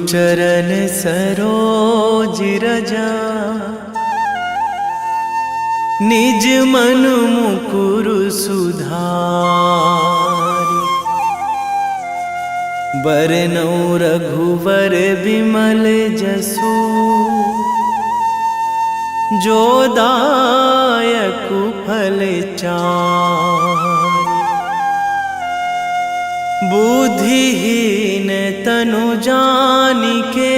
चरण सरोज रजा, निज मन मुकुर सुधारि। बरनउँ रघुवर बिमल जसु, जो दायक फल चारि। बुद्धिहीन तनु जानिके,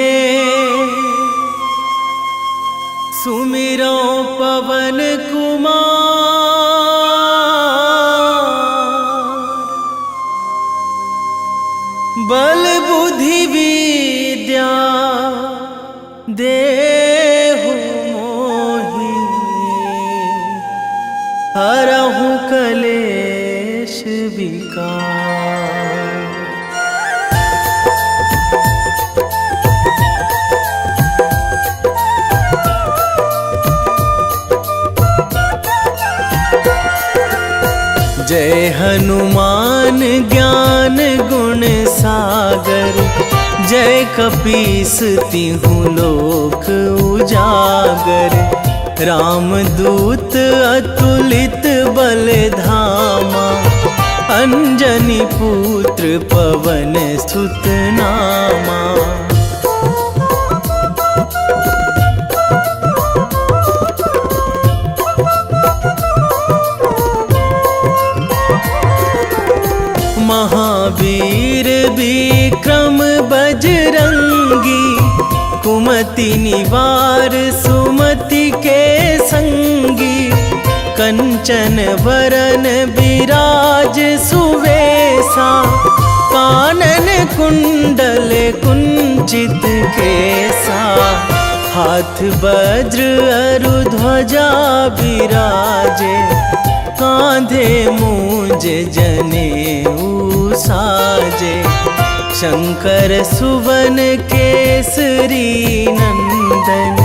सुमिरो पवन कुमार। बल बुद्धि विद्या देहु मोहि, हरहु कलेश विकार। जय हनुमान ज्ञान गुण सागर, जय कपीस तिहु लोक उजागर। रामदूत अतुलित बल धामा, अंजनी पुत्र पवन सुत नामा। महावीर विक्रम बजरंगी, कुमति निवार सुमति के संगी। कंचन वरन विराज सुवेशा, कानन कुंडल कुंचित केसा। हाथ वज्र अरु ध्वजा बिराजे, कांधे मूंज जनेऊ साजे। शंकर सुवन केसरी नंदन,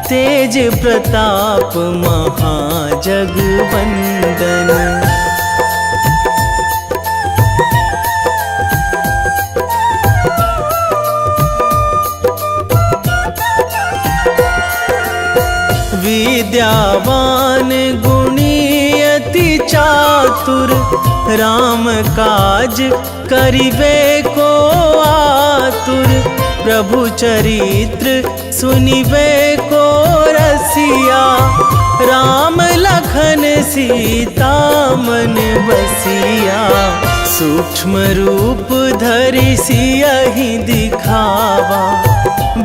तेज प्रताप महाजगवंदन। विद्यावान गुणी अति चातुर, राम काज करिबे को आतुर। प्रभु चरित्र सुनिबे को रसिया, राम लखन सीता मन बसिया। सूक्ष्म रूप धरि सियहि दिखावा,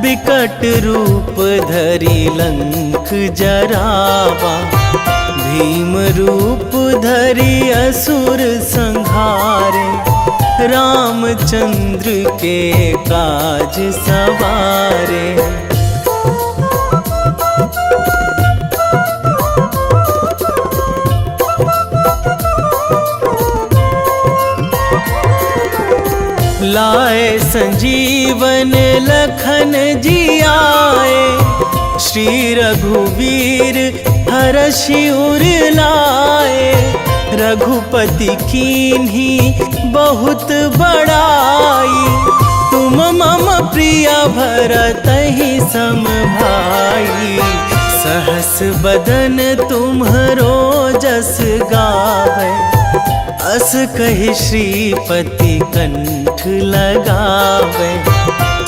बिकट रूप धरि लंक जरावा। भीम रूप धरि असुर संहारे, रामचंद्र के काज सवारे। लाए संजीवन लखन जियाए, श्री रघुवीर हरषि उर लाए। रघुपति कीन्ही बहुत बड़ाई, तुम मम प्रिय भरतहि सम भाई। सहस बदन तुम्हरो जस गावै, अस कहि श्रीपति कंठ लगावै।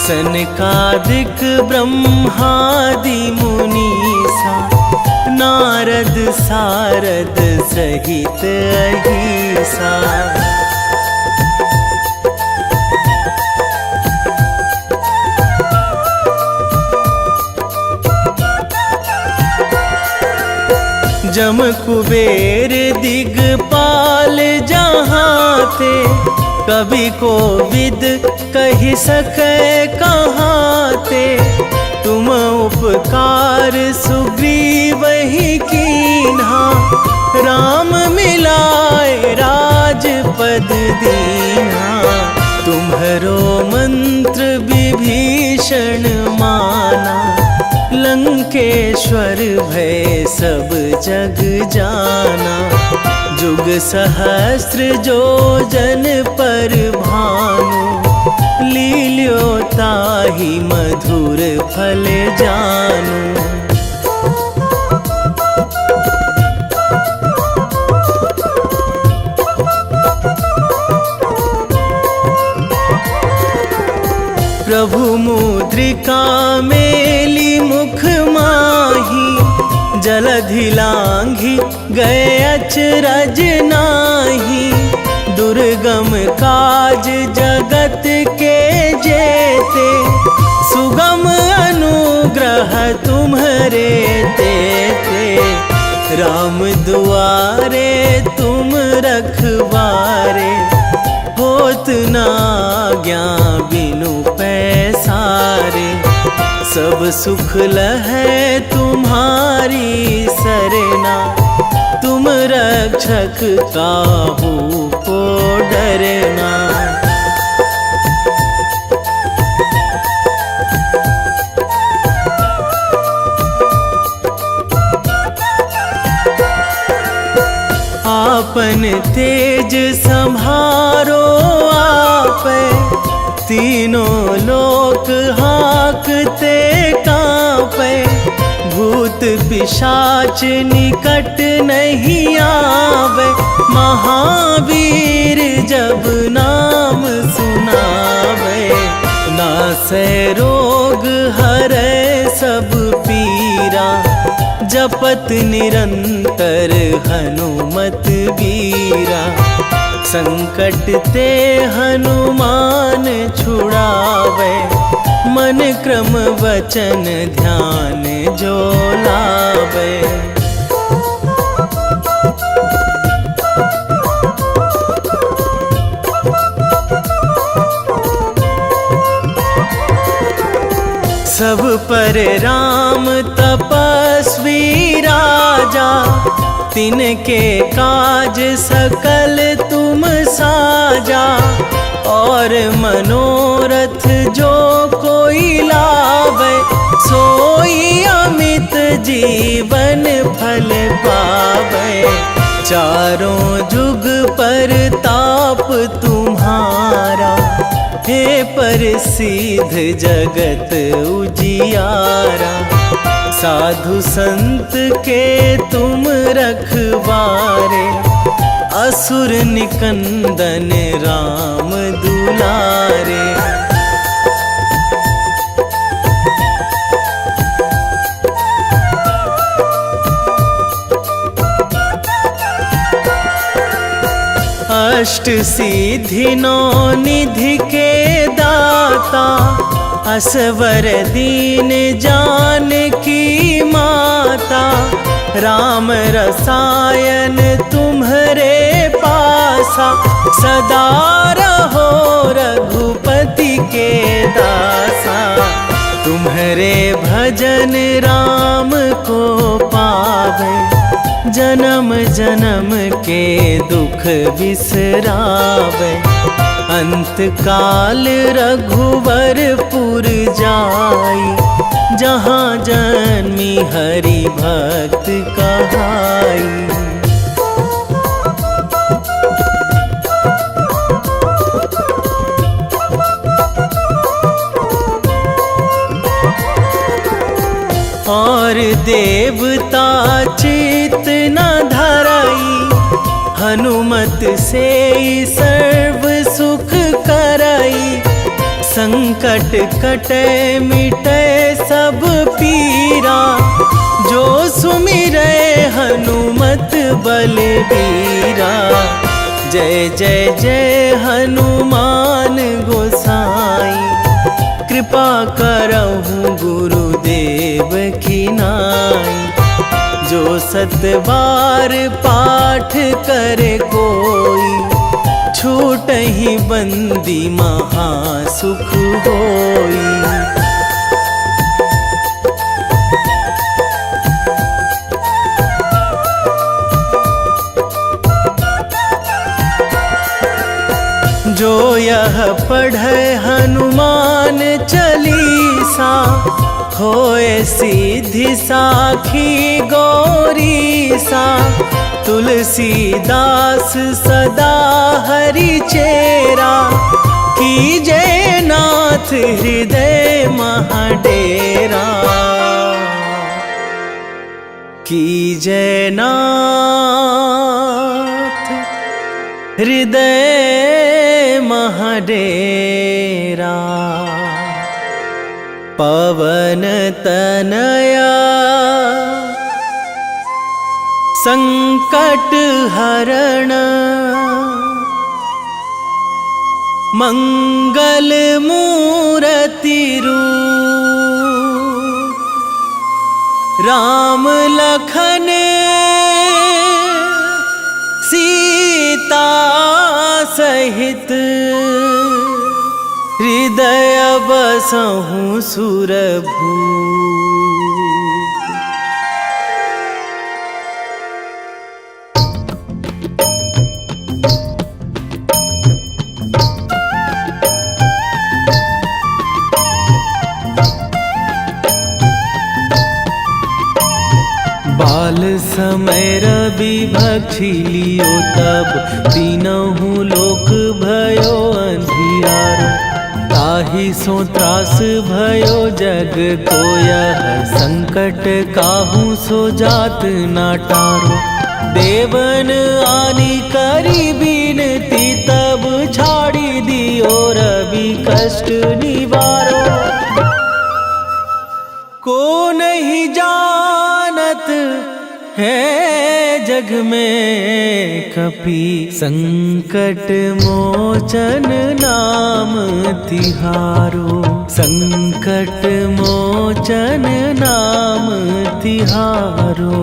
सनकादिक ब्रह्मादि मुनीसा, नारद सारद सहित अहिसा। जम कुबेर दिगपाल जहाँ थे, कवि कोविद कहि सकै कहाँ ते। तुम उपकार सुग्रीवहि कीन्हा, राम मिलाए राजपद दीन्हा। तुम्हरो मंत्र विभीषण माना, लंकेश्वर भय सब जग जाना। जुग सहस्र जो जन पर भानु, लील्यो ताहि मधुर फल जानू। प्रभु मुद्रिका मेली मुख माही, जलधि लांघी गए अचरज नाही। दुर्गम काज जगत के जेते, सुगम अनुग्रह तुम्हरे तेते। राम दुआरे तुम रखवारे, होत ना आज्ञा बिनु पैसारे। सब सुख लहै तुम्हारी सरना, तुम रक्षक काहू को डरना। आपन तेज संहारो आपै, तीनों लोक हाकते कांपै। भूत पिशाच निकट नहीं आवे, महावीर जब नाम सुनावे। नासै रोग हरै सब पीरा, जपत निरंतर हनुमत वीरा। संकट ते हनुमान छुड़ावे, मन क्रम वचन ध्यान जो लावे। सब पर राम तपस्वी राजा, तिनके काज सकल तुम साजा। और मनोरथ जो कोई लावे, सोई अमित जीवन फल पावे। चारों जुग पर ताप तुम्हारा, हे प्रसिद्ध जगत उजियारा। साधु संत के तुम रखवारे, असुर निकंदन राम दुलारे। अष्ट सिद्धि नौ निधि के दाता, असवर दीन जानकी माता। राम रसायन तुम्हरे पासा, सदा रहो रघुपति के दासा। तुम्हरे भजन राम को पावे, जन्म जन्म के दुख बिसरावे। अंत काल रघुवरपुर जाई, जहाँ जन्मी हरि भक्त कहाई। और देवता चित न धराई, हनुमत से सर्व सुख कराई। संकट कटे मिटे सब पीरा, जो सुमिरै हनुमत बलबीरा। जय जय जय हनुमान गोसाई, कृपा करहु गुरुदेव की नाई। जो सतबार पाठ करे कोई, छूटहि बंदी महासुख होई। जो यह पढ़े हनुमान चालीसा, होए सीधी साखी गौरी सा। तुलसीदास सदा हरि चेरा, कीजे नाथ हृदय महाडेरा। कीजे नाथ हृदय महाडेरा। पवन तनया संकट हरण, मंगल मूर्ति रूप। राम लखन सीता सहित, हृदय बसहु सुरभूप। बाल समय रवि भक्षी लियो तब, तीनहु लोक भयो अंधियारो। ताहि सो त्रास भयो जग को यह, संकट काहू सो जात ना टारो। देवन आनी करी बिनती, तब छाड़ी दियो रवि कष्ट निवारो। को नहीं जानत है जग में कपि, संकट मोचन नाम तिहारो। संकट मोचन नाम तिहारो।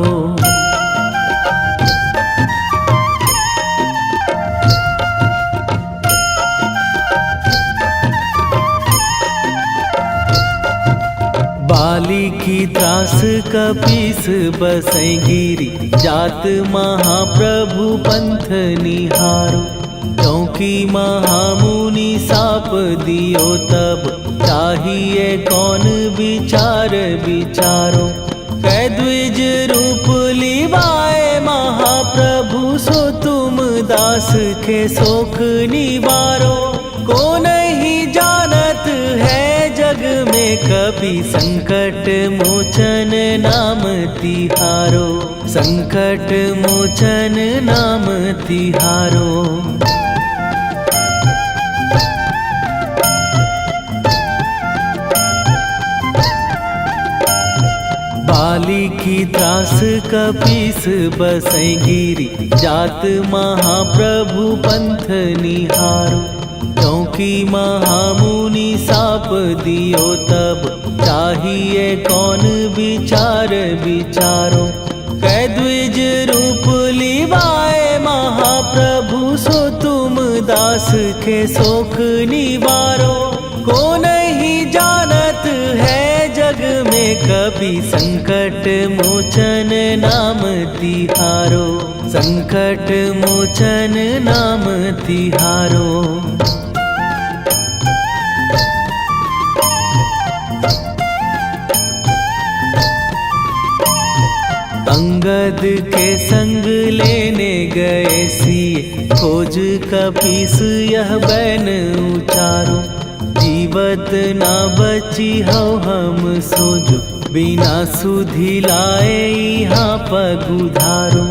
बाली की त्रास कपीस बसै गिरी, जात महाप्रभु पंथ निहारो। क्योंकि महामुनि साप दियो तब, चाहिए कौन विचार विचारो। कै द्विज रूप लिवाए महाप्रभु, सो तुम दास के शोक निवारो। को नहीं जानत है जग में कपि, संकट मोचन नाम तिहारो। संकट मोचन नाम तिहारो। बाली की त्रास कपीस बसै गिरी, जात महाप्रभु पंथ निहारो। क्योंकि महामुनि साप दियो तब, चाहिए कौन विचार विचारो। कै द्विज रूप लिवाए महाप्रभु, सो तुम दास के शोक निवारो। को नहीं जानत है जग में कपि, संकट मोचन नाम तिहारो। संकट मोचन नाम तिहारो। अंगद के संग लेने गए सिए, खोज कपीस यह बैन उचारो। जीवत ना बची हो हम सोजो, बिना सुधि लाए यहाँ पगुधारो।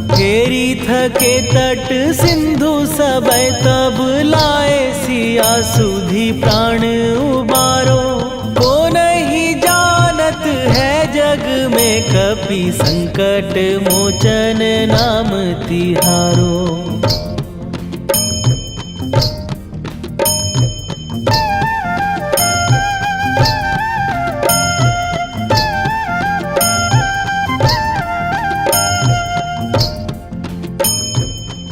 फेरी थके तट सिंधु सबय, तब लाए सिया सुधि प्राण उबारो। को नहीं जानत है जग में कपि, संकट मोचन नाम तिहारो।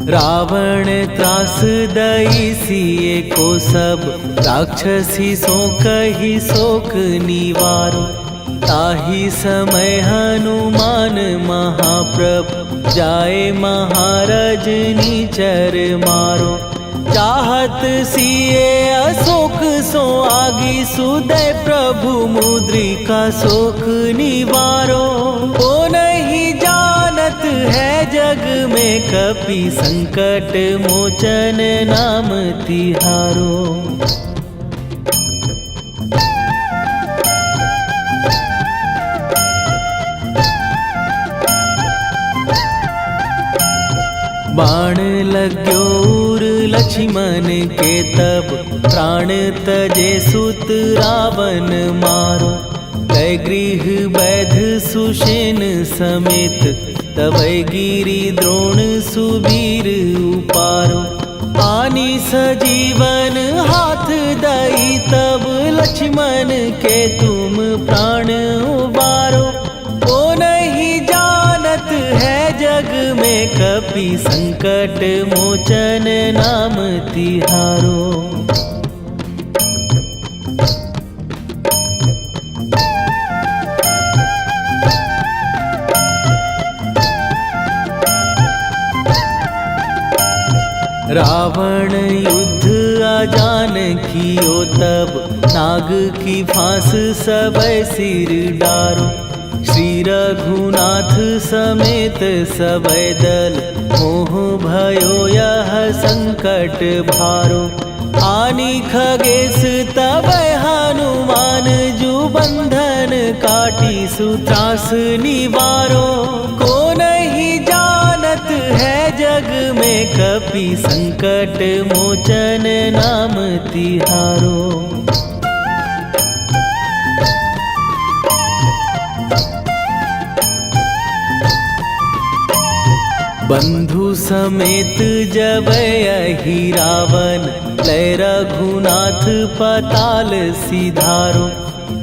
रावण त्रास दई सिए को सब, राक्षसी सो कही शोक निवारो। ताहि समय हनुमान महाप्रभु, जाए महाराज नीचर मारो। चाहत सिए अशोक सो आगी सुदय प्रभु मुद्रिका शोक निवारो। ओ नहीं जानत है जग में कपि संकट मोचन नाम तिहारो। बाण लाग्यो उर लक्ष्मण के तब प्राण तजे सुत रावण मारो। कै गृह वैध सुषेण समेत तबै गिरि द्रोण सुबीर उपारो। आनी सजीवन हाथ दई तब लक्ष्मण के तुम प्राण उबारो। ओ नहीं जानत है जग में कपि संकट मोचन नाम तिहारो। रावण युद्ध आजान कियो तब नाग की फांस सबै सिर डारो। श्री रघुनाथ समेत सबै दल मोह भयो यह संकट भारो। आनी खगेश तबै हनुमान जु बंधन काटी सुत्रास निवारो। को नहीं जानत है जग में कपि संकट मोचन नाम तिहारो। बंधु समेत जबै अहि रावण लय रघुनाथ पताल सिधारो।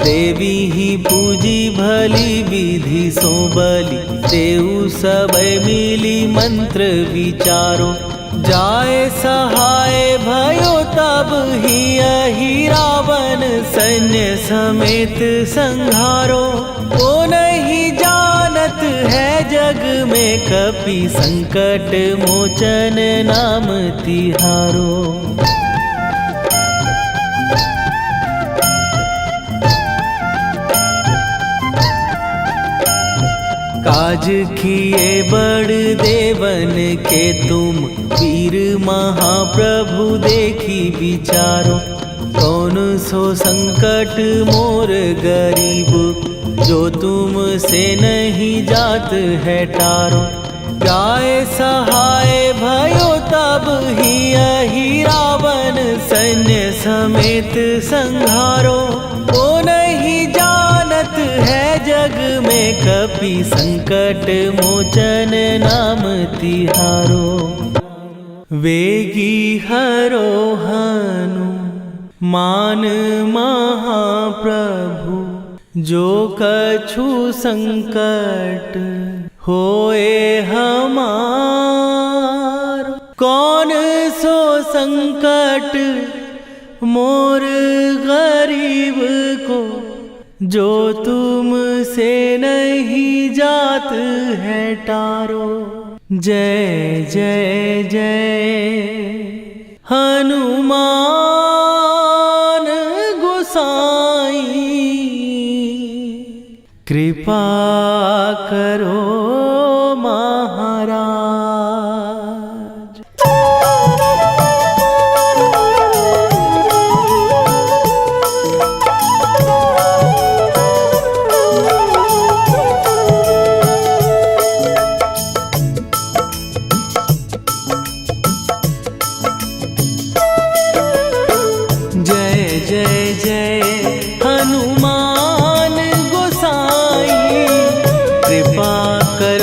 देवी ही पूजी भली विधि सो बलि देऊ सबै मिली मंत्र विचारो। जाए सहाय भयो तब ही अहि रावण सैन्य समेत संहारो। ओ नहीं जानत है जग में कपि संकट मोचन नाम तिहारो। काज किए बड़ देवन के तुम वीर महाप्रभु देखी विचारो। कौन सो संकट मोर गरीब जो तुम से नहीं जात है टारो। जाए सहाय भयो तब ही अहि रावण सैन्य समेत संहारो। ओ नहीं जानत है जग में कपि संकट मोचन नाम तिहारो। वेगी हरो हनु मान महाप्रभु जो कछु संकट होए हमार। कौन सो संकट मोर गरीब को जो तुम से नहीं जात है टारो। जय जय जय हनुमान गोसाई कृपा करो महाराज। जय जय जय हनुमान गोसाई कृपा कर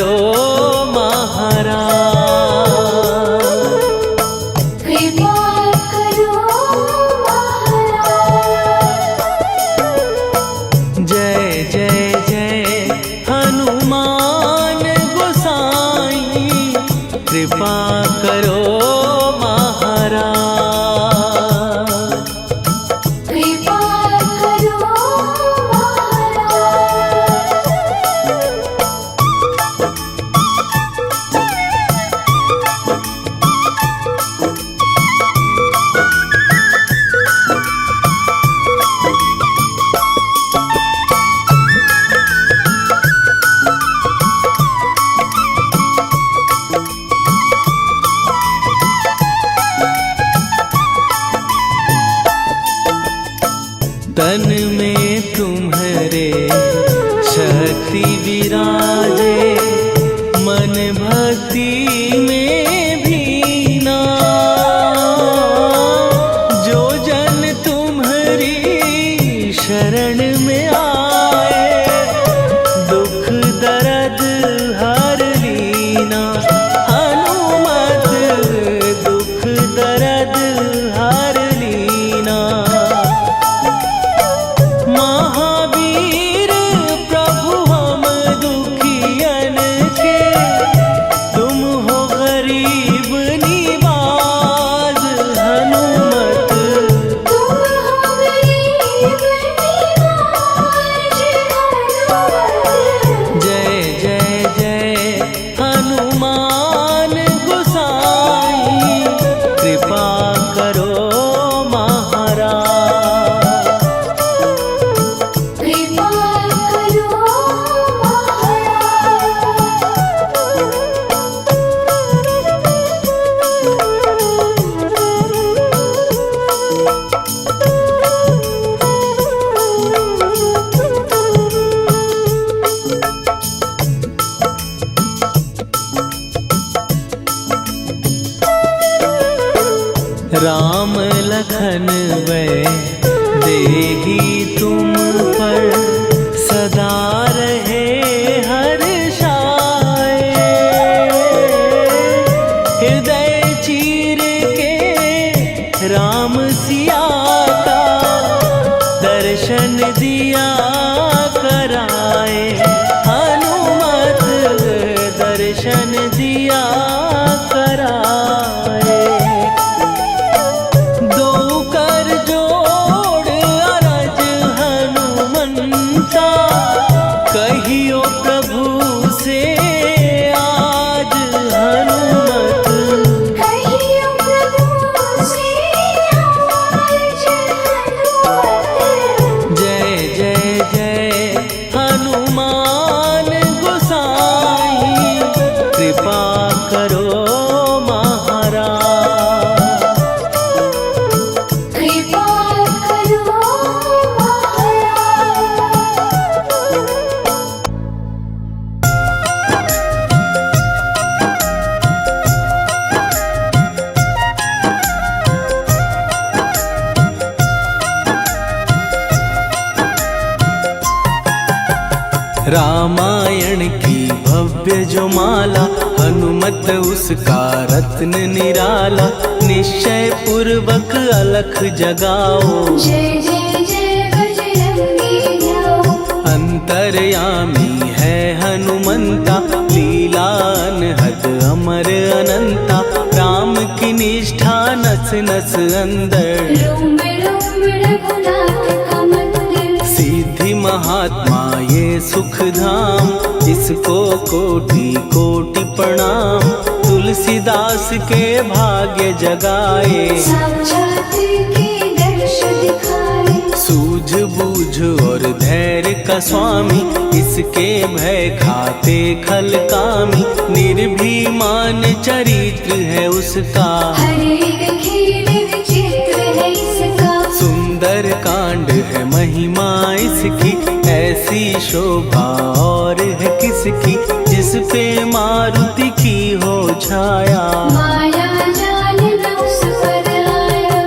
रामायण की भव्य जो माला, हनुमत उसका रत्न निराला। निश्चय पूर्वक अलख जगाओ, जय जय जय बजरंगी ध्याओ। अंतर्यामी है हनुमंता, लीला अनहद अमर अनंता। राम की निष्ठा नस नस अंदर, रोम रोम रघुनाथ का मंदिर। सिद्धि महात्मा ये सुख धाम, इसको कोटि कोटि प्रणाम। तुलसीदास के भाग्य जगाए, साक्षात के दर्श दिखाए। सूझ बूझ और धैर्य का स्वामी, इसके भय खाते खल कामी। निर्भीमान चरित्र है उसका, हर एक खेल विचित्र है इसका। सुंदर कांड है महिमा इसकी। ऐसी शोभा और है किसकी, जिस पे मारुति की हो छाया। माया जाल न उस पर आया।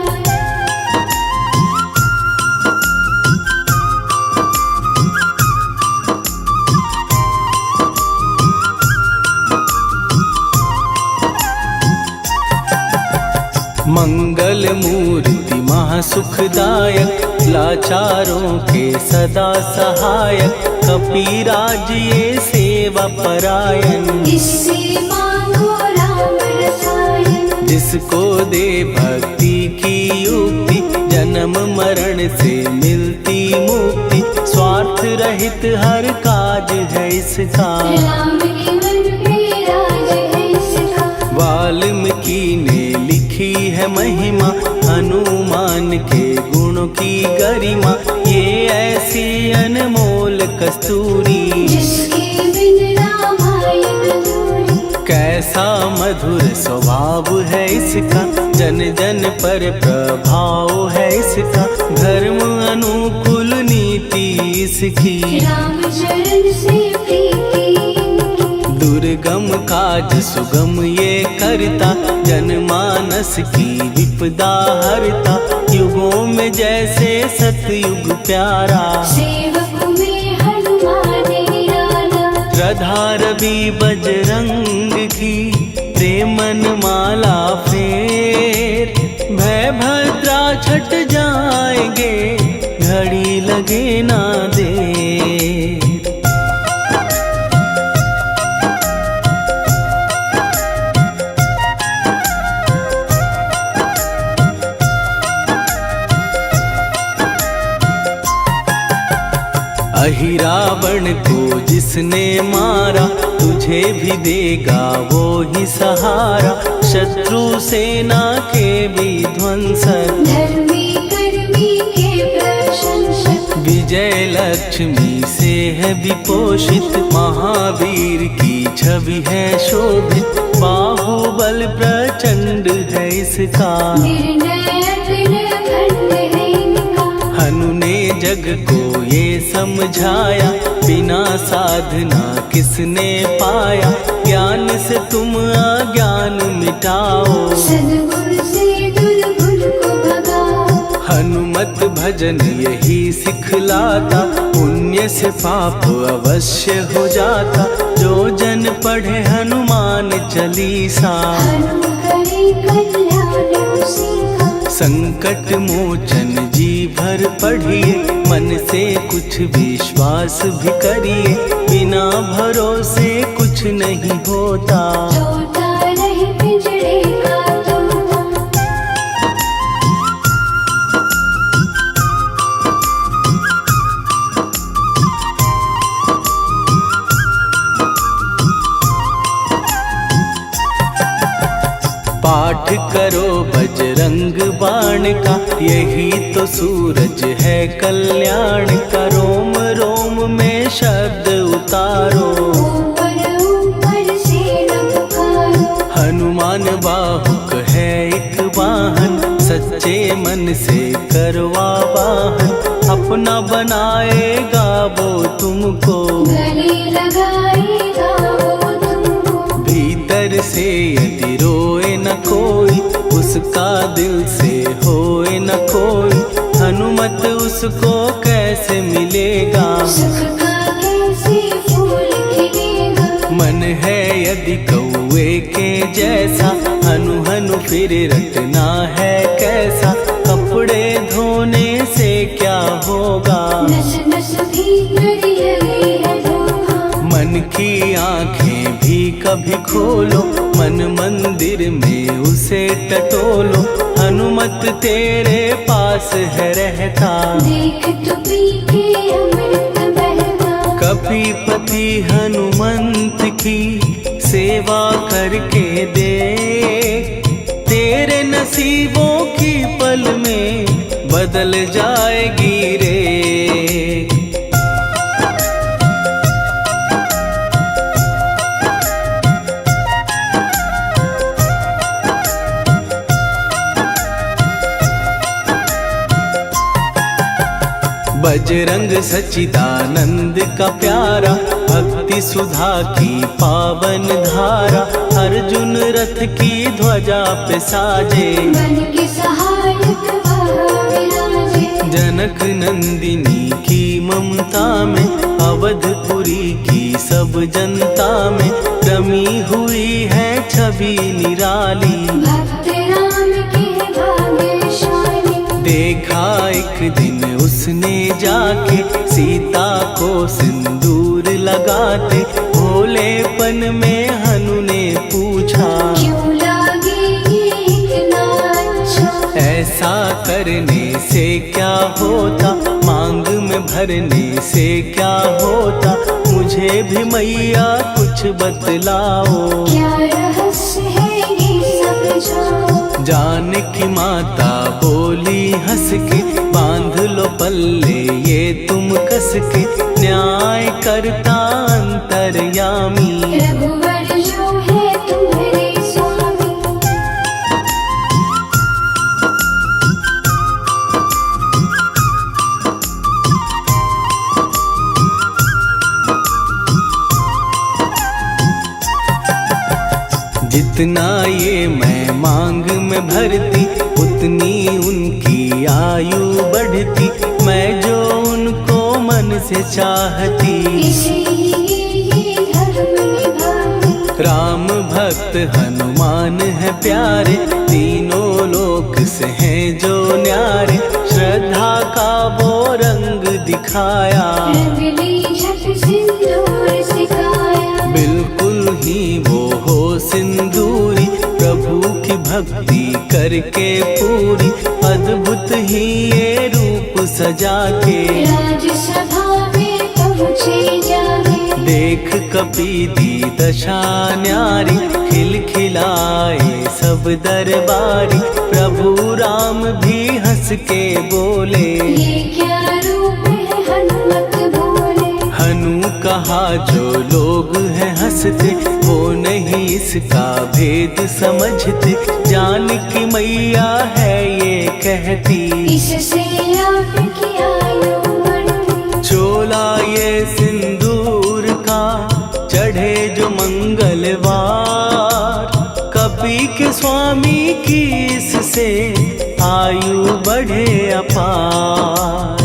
मंगल मूर्ति महासुखदायक, लाचारों के सदा सहायक। कपीराज ये सेवा परायण, इससे मांगो राम रसायन। जिसको दे भक्ति की युक्ति, जन्म मरण से मिलती मुक्ति। स्वार्थ रहित हर काज है इसका, राम के मन पे राज है इसका। वाल्मीकि ने लिखी है महिमा, हनुमान के गुणों की गरिमा। ये ऐसी अनमोल कस्तूरी, जिसके बिन रामायण अधूरी। कैसा मधुर स्वभाव है इसका, जन जन पर प्रभाव है इसका। धर्म अनुकूल नीति इसकी, राम चरण से प्रीति। दुर्गम काज सुगम ये करता, जनमानस की विपदा हरता। युगों में जैसे सतयुग प्यारा, सेवक में हनुमान निराला। श्रद्धा रवि बजरंग की, प्रेमन माला फेर। भय भद्रा छट जाएंगे, घड़ी लगे ना देर। अहिरावण को जिसने मारा, तुझे भी देगा वो ही सहारा। शत्रु सेना के विध्वंसक, धर्मी कर्मी के प्रशंसक। विजय लक्ष्मी से है विपोषित, महावीर की छवि है शोभित। बाहुबल प्रचंड है इसका, निर्णयक अखंड है इनका। हनु ने जग को ये समझाया, बिना साधना किसने पाया। ज्ञान से तुम अज्ञान मिटाओ, सद्गुण से दुर्गुण को भगाओ। हनुमत भजन यही सिखलाता, पुण्य से पाप अवश्य हो जाता। जो जन पढ़े हनुमान चालीसा, हनु करे कल्याण उसी का। संकट मोचन जी भर पढ़िए, मन से कुछ विश्वास भी करिए। बिना भरोसे कुछ नहीं होता, तोता रहे पिंजरे का तोता। पाठ करो बजरंग बाण का, यही तो सूरज है कल्याण का। रोम रोम में शब्द उतारो, ऊपर ऊपर से न पुकारो। हनुमान बाहुक है एक वाहन, सच्चे मन से करवा वाहन। अपना बनाएगा वो तुमको, गले लगाएगा वो तुमको। भीतर से यदि रोए न कोई, उसका दिल से होए न कोई। हनुमत उसको कैसे मिलेगा, सुख का कैसे यदि कौए के जैसा हनु हनु फिर रटना है कैसा। कपड़े धोने से क्या होगा, नस नस भीतर यही है धोखा। मन की आंखें भी कभी खोलो, मन मंदिर में उसे टटोलो। हनुमत तेरे पास है रहता, देख तो पी के अमृत बहता। कपीपति हनुमंत की सेवा करके दे, तेरे नसीबों की पल में बदल जाएगी रे। बजरंग सच्चिदानंद का प्यारा, भक्ति सुधा की पावन धारा। अर्जुन रथ की ध्वजा पे साजे, बन के सहायक वहाँ विराजे। जनक नंदिनी की ममता में, अवधपुरी की सब जनता में रमी हुई है छवि निराली। भक्त राम के भाग्यशाली, देखा एक दिन उसने जाके सीता को सिंदूर लगाते। भोलेपन में हनु ने पूछा, क्यों लागे ये इतना अच्छा। ऐसा करने से क्या होता, मांग में भरने से क्या होता। मुझे भी मैया कुछ बतलाओ, क्या रहस्य है ये समझाओ। जानकी माता बोली हंस के, बांध लो पल्ले ये तुम कस के। न्याय करता अंतर्यामी, रघुवर जो है तुम्हारे स्वामी। जितना ये मैं मांग में भरती, उतनी उनकी आयु बढ़ती। मैं जो उनको मन से चाहती, इसीलिए धर्म निभाती। राम भक्त हनुमान है प्यारे, तीनों लोक से हैं जो न्यारे। श्रद्धा का वो रंग दिखाया, रंगली झट सिंदूर सिखाया। बिल्कुल ही वो हो सिंदूरी, प्रभु की भक्ति करके पूरी। अद्भुत ही ये रूप सजा के, राजसभा में पहुँचे जाके। देख कपीदी दशा न्यारी, खिलखिलाए सब दरबारी। प्रभु राम भी हंस के बोले, ये क्या रूप है हनुमत बोले। हनु कहा जो लोग हैं हंसते, वो नहीं इसका भेद समझते। जानकी मैया है ये कहती, इससे आपकी आयु बढ़ती। चोला ये सिंदूर का चढ़े जो मंगलवार। कपी के स्वामी की इससे आयु बढ़े अपार।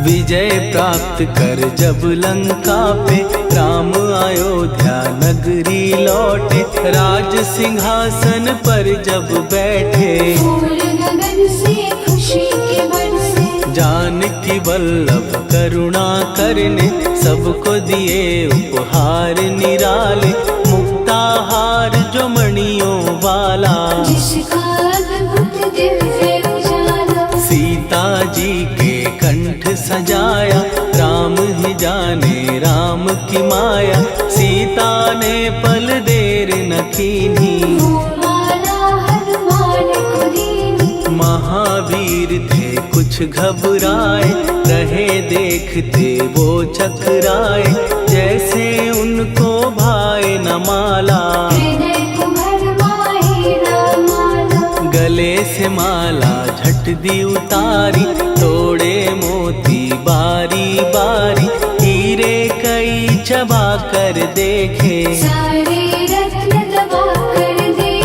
विजय प्राप्त कर जब लंका पे, राम अयोध्या नगरी लौटे। राज सिंहासन पर जब बैठे, फूल गगन से खुशी के बरसे। जानकी वल्लभ करुणा करने, सबको दिए उपहार निराले। मुक्ताहार जो मणियों वाला, जिसका अद्भुत दिव्य उजाला। सीता जी के कंठ सजाया। राम ही जाने राम की माया, सीता ने पल देर न कीन्ही। वो माला हनुमान को दीनी। महावीर थे कुछ घबराए, रहे देखते वो चकराए। जैसे उनको भाए न माला, हृदय को भरमाए न माला। गले से माला झट दी उतारी। तोड़े मोती बारी बारी, हीरे कई चबा कर देखे। सारे रत्न दबा कर देखे।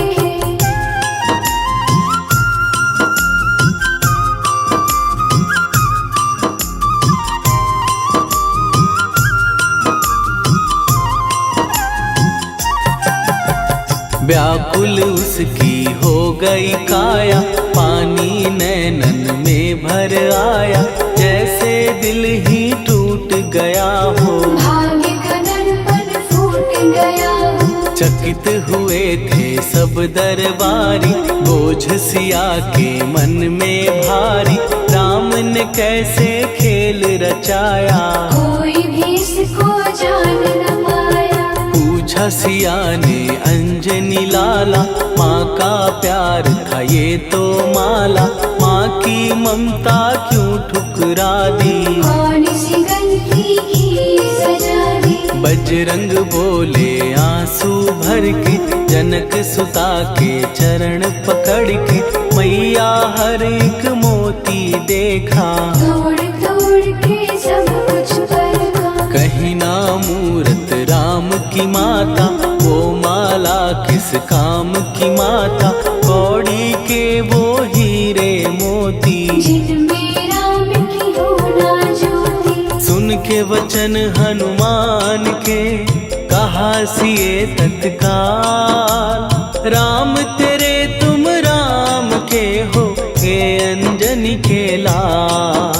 व्याकुल उसकी हो गई काया, पानी नैनन में भर आया, जैसे दिल ही टूट गया हो। भाग्य का दर्पण फूट गया हो। चकित हुए थे सब दरबारी, बोझ सिया के मन में भारी, राम ने कैसे खेल रचाया, कोई भी इसको जान न पाया। पूछा सिया ने अंजनी लाला, माँ का प्यार था ये तो माला, माँ की ममता क्यों ठुकरा दी, कौन सी गलती की सजा दी। बजरंग बोले आंसू भर के, जनक सुता के चरण पकड़ के, मैया हर एक मोती देखा, तोड़ तोड़ के सब कुछ परखा। कहीं ना मूरत राम की माता, वो माला किस काम की माता, कौड़ी के वो हीरे मोती, जिनमें राम की हो ना ज्योति। सुन के वचन हनुमान के, कहा सिए तत्काल, राम तेरे तुम राम के हो, ये अंजनी के लाल।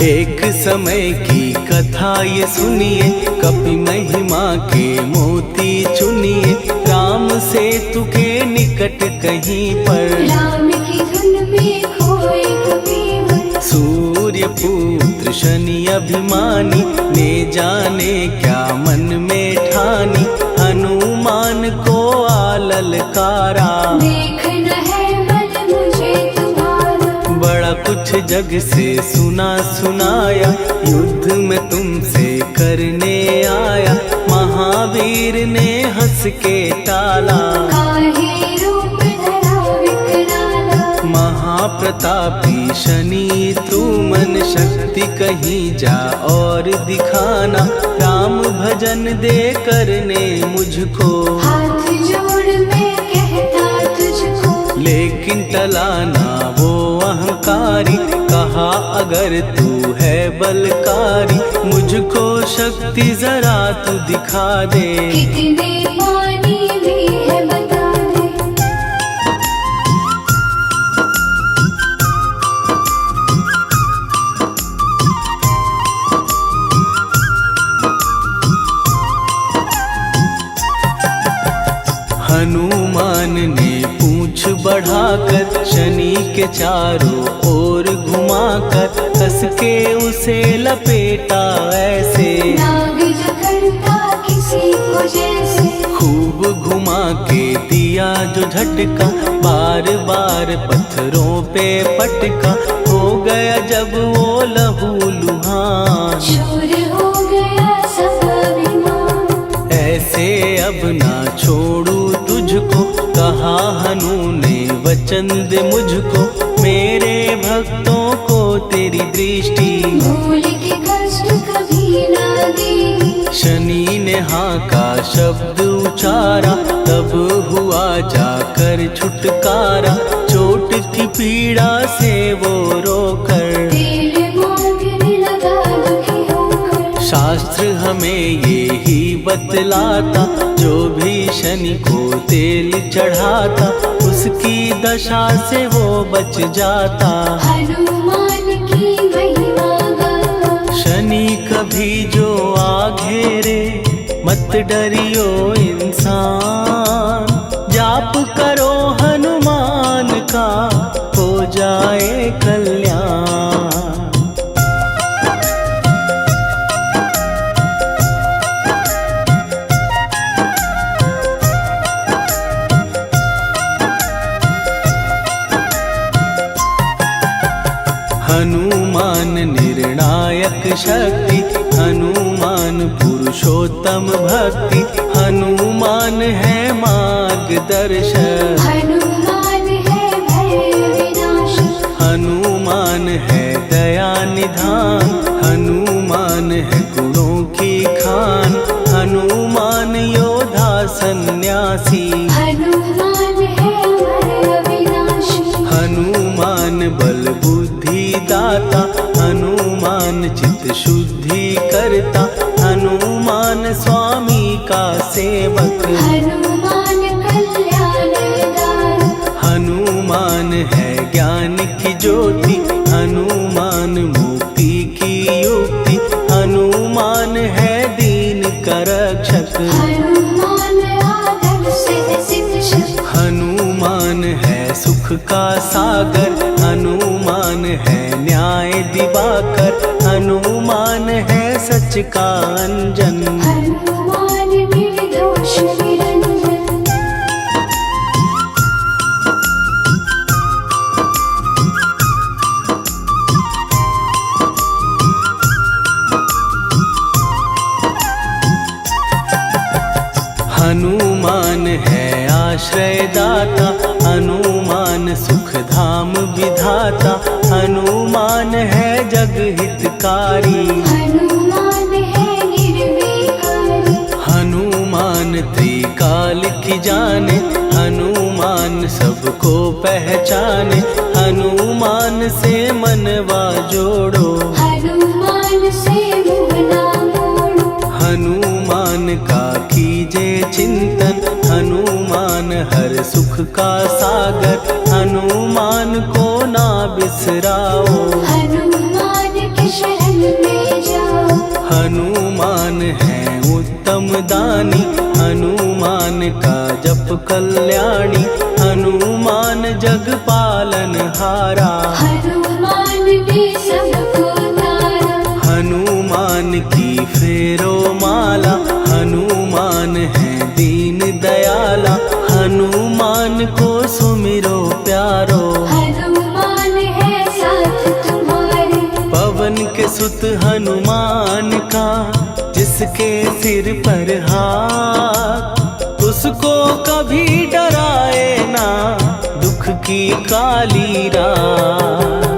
एक समय की कथा ये सुनिए, कपि महिमा के मोती चुनिए, राम सेतु के निकट कहीं पर, राम की धुन में खोए कबीर। सूर्य पुत्र शनि अभिमानी, ने जाने क्या मन में ठानी, हनुमान को आललकारा, देखना है मन मुझे तुम्हारा। बड़ा कुछ जग से सुना सुनाया, युद्ध में तुमसे करने आया, महावीर ने हंस के टाला, काहे रूप धरा विकराला। महाप्रतापी शनि तू मन शक्ति कहीं जा और दिखाना, राम भजन दे करने मुझको, हाथ जोड़ मैं कहता तुझको। लेकिन टलाना वो अहंकारी, कहा अगर तू है बलकारी, मुझको शक्ति जरा तू दिखा दे, कितने पानी भी है बता दे। हनुमान ने पूंछ बढ़ाकर, शनि के चारों ओर घुमाकर, कस के उसे लपेटा ऐसे, नाग जो करता किसी को जैसे। खूब घुमा के दिया जो झटका, बार बार पत्थरों पे पटका, हो गया जब वो लहू लुहान, चूर हो गया सब अभिमान। ऐसे अब ना छोड़ू तुझको, कहा हनु ने वचन दे मुझको, मेरे भक्तों को तेरी दृष्टि, भूल के कष्ट कभी ना देगी। शनि ने हाँ का शब्द उचारा, तब हुआ जाकर छुटकारा, चोट की पीड़ा से वो रोकर, तेल मांगने लगा दुखी होकर। शास्त्र हमें ये ही बतलाता, जो भी शनि को तेल चढ़ाता, उसकी दशा से वो बच जाता, हनुमान की महिमा गाता। शनि कभी जो आ घेरे, मत डरियो इंसान, जाप करो हनुमान का, हो जाए कल्याण। हनुमान निर्णायक शक्ति, हनुमान पुरुषोत्तम भक्ति, हनुमान है मार्गदर्शक, हनुमान है भय विनाशक। हनुमान है दया निधान, हनुमान है गुणों की खान, हनुमान योद्धा सन्यासी, हनुमान है हनुमान बल बुद्धि दाता, हनुमान चित्त शुद्धि करता, हनुमान स्वामी का सेवक। हनुमान कल्याणदायक, हनुमान है ज्ञान की ज्योति, हनुमान मुक्ति की युक्ति, हनुमान है दीन का रक्षक। हनुमान आदर्श शिक्षक, हनुमान है सुख का सागर, हनुमान है न्याय दिवाकर, हनुमान है सच का अंजन। हनुमान निर्दोष निरंजन। हनुमान है आश्रय दाता, हनुमान सुख धाम विधाता, हनुमान है जग हितकारी। हनुमान है निर्विकारी, हनुमान त्रिकाल की जाने, हनुमान सबको पहचाने, हनुमान से मनवा जोड़ो। हनुमान से मुँह ना मोड़ो। हनुमान का कीजे चिंतन, हनुमान हर सुख का सागर, हनुमान को ना बिसराओ। हनुमान के शरण में जाओ। हनुमान है उत्तम दानी, हनुमान का जप कल्याणी, हनुमान जग पालन हारा। हनुमान ने सबको तारा। हनुमान की फेरो माला, हनुमान है दीन दयाला, हनुमान को सुमिरो प्यारो। हनुमान है साथ तुम्हारे। पवन के सुत हनुमान का, जिसके सिर पर हाथ, उसको कभी डराए ना दुख की काली रात।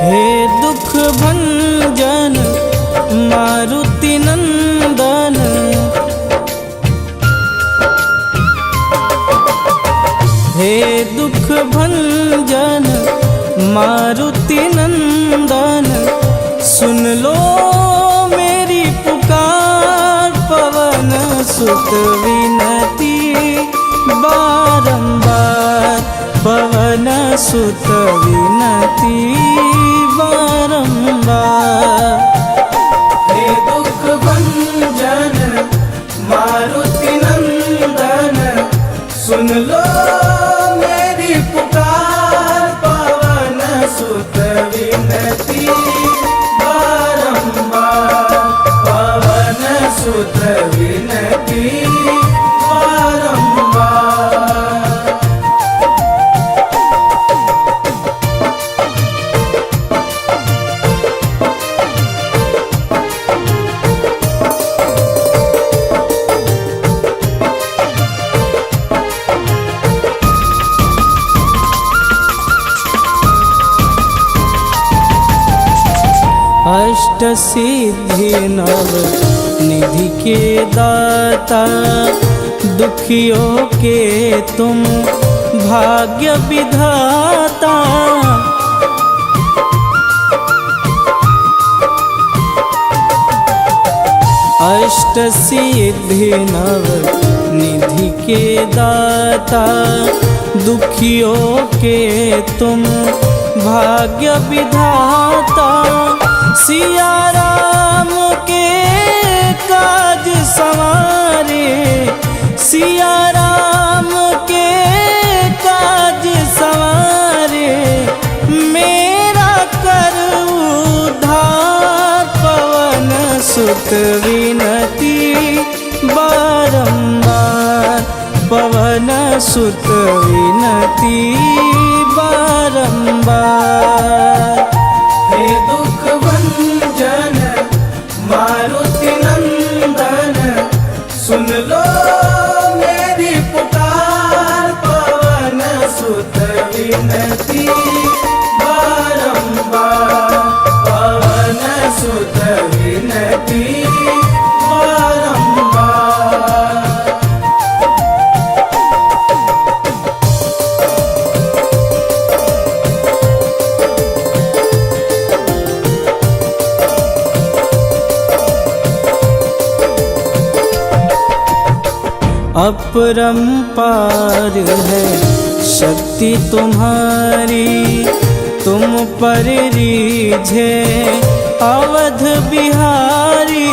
हे दुख भंजन मारुति नंदन, हे दुख भंजन मारुति नंदन, सुन लो मेरी पुकार, पवन सुत विनती बारंबार, पवन सुत विनती बारंबार। हे दुख भंजन मारुति नंदन, सुन लो मेरी पुकार, पवन सुत विनती बारंबार, पवन सुत विनती बारंबार। अष्ट सिद्धि नव निधि के दाता, दुखियों के तुम भाग्य विधाता। अष्ट सिद्धि नव निधि के दाता, दुखियों के तुम भाग्य विधाता। सिया राम के काज सवारे, सिया राम के काज सवारे, मेरा कर उद्धार, पवन सुत विनती बारंबार, पवन सुत विनती बारंबार। हे दुख भंजन मारुति बारंबार पवन सुत विनती बारंबार। अपरंपार है शक्ति तुम्हारी, तुम पर रीझे अवध बिहारी।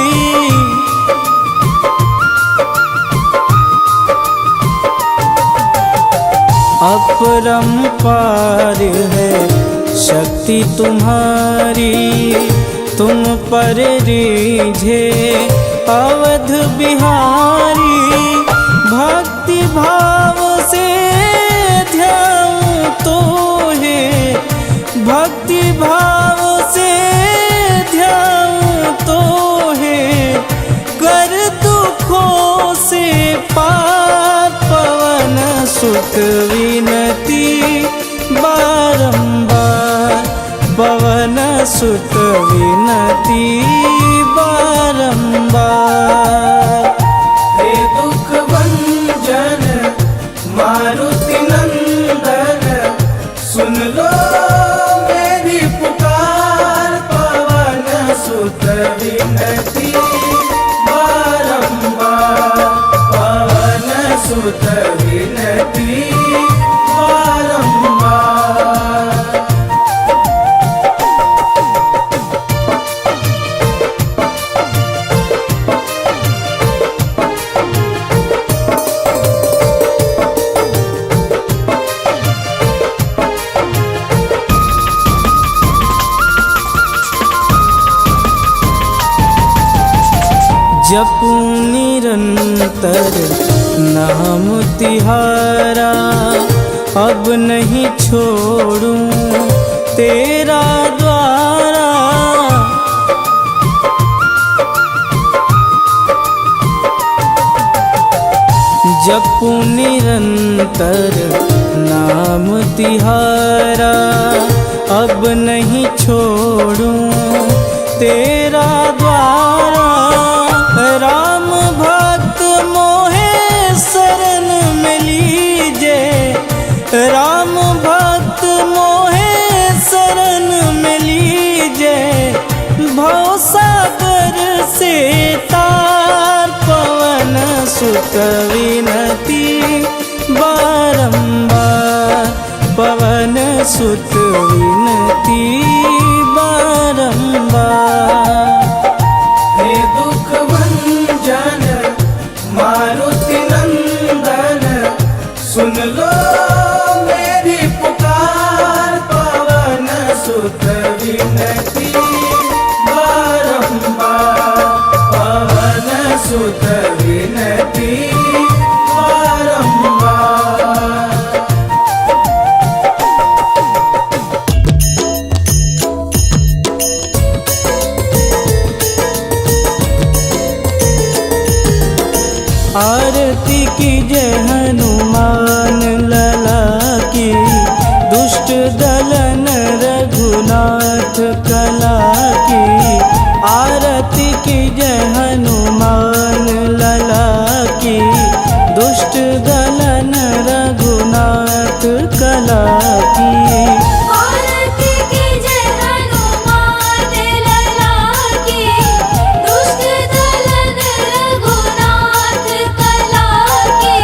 अपरंपार है शक्ति तुम्हारी, तुम पर रीझे अवध बिहारी। भक्ति भाव से ध्याऊं तो है, भक्ति भाव से ध्याऊं तो है, कर दुखों से पार पवन सुत विनती बारंबार पवन सुत विनती बारंबार। हे दुख भंजन मारुति नंदन, सुन लो मेरी पुकार पवन सुत विनती बारंबार पवन सुत विनती बारंबार। जपूं निरंतर नाम तिहारा, अब नहीं छोड़ूं तेरा द्वारा। जपूं निरंतर नाम तिहारा, अब नहीं छोड़ूं तेरा द्वारा। राम भक्त मोहे शरण में लीजे, राम भक्त मोहे शरण में लीजे। भवसागर से तार पवन सुत विनती बारंबार पवन सुत विनती बारंबार। हे दुख भंजन मारुति नंदन, सुन लो मेरी पुकार पवन सुत विनती बारंबार पवन सुत विनती बारंबार। आरती की जय हनुमान लला की, दुष्ट दलन रघुनाथ कला की। आरती की जय हनुमान लला की, दुष्ट दलन रघुनाथ कला की। आरती की जय हनुमान लला की, दुष्ट दलन रघुनाथ कला की।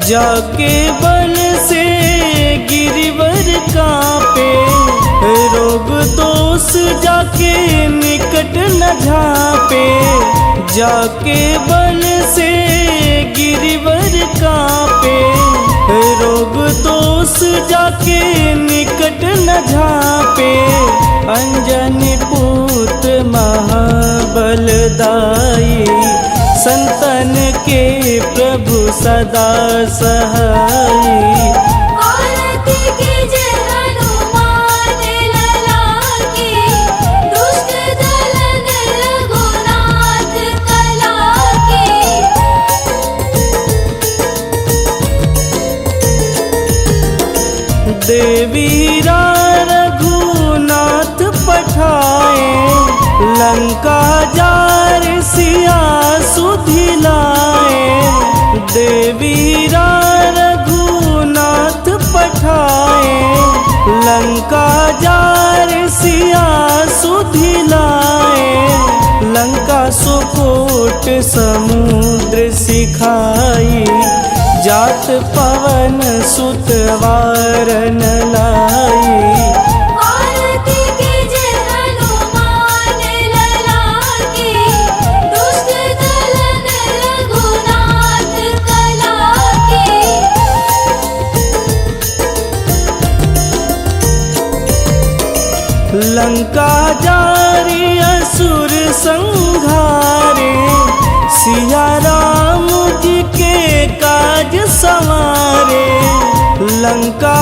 जाके बल से गिरिवर कांपे, रोग दोष जाके निकट न झांपे। जाके बल से गिरिवर कांपे, रोग दोष जाके निकट न झांपे। अंजनी पुत्र महाबलदाई, संतन के प्रभु सदा सहाई। आरती की जय हनुमान लला की, दुष्ट दलन रघुनाथ कला की। देवीरा रघुनाथ पठाए, लंका जार सिया सुधिलाए। देवीरा रघुनाथ पठाए, लंका जार सिया सुधिलाए। लंका सुकोट समुद्र सिखाई, जात पवन सुत वारन लाई। आरती कीजे हनुमान लला की, दुष्ट दलन रघुनाथ कला की। लंका जारी असुर संहारे, सिया राम जी के काज संवारे। लंका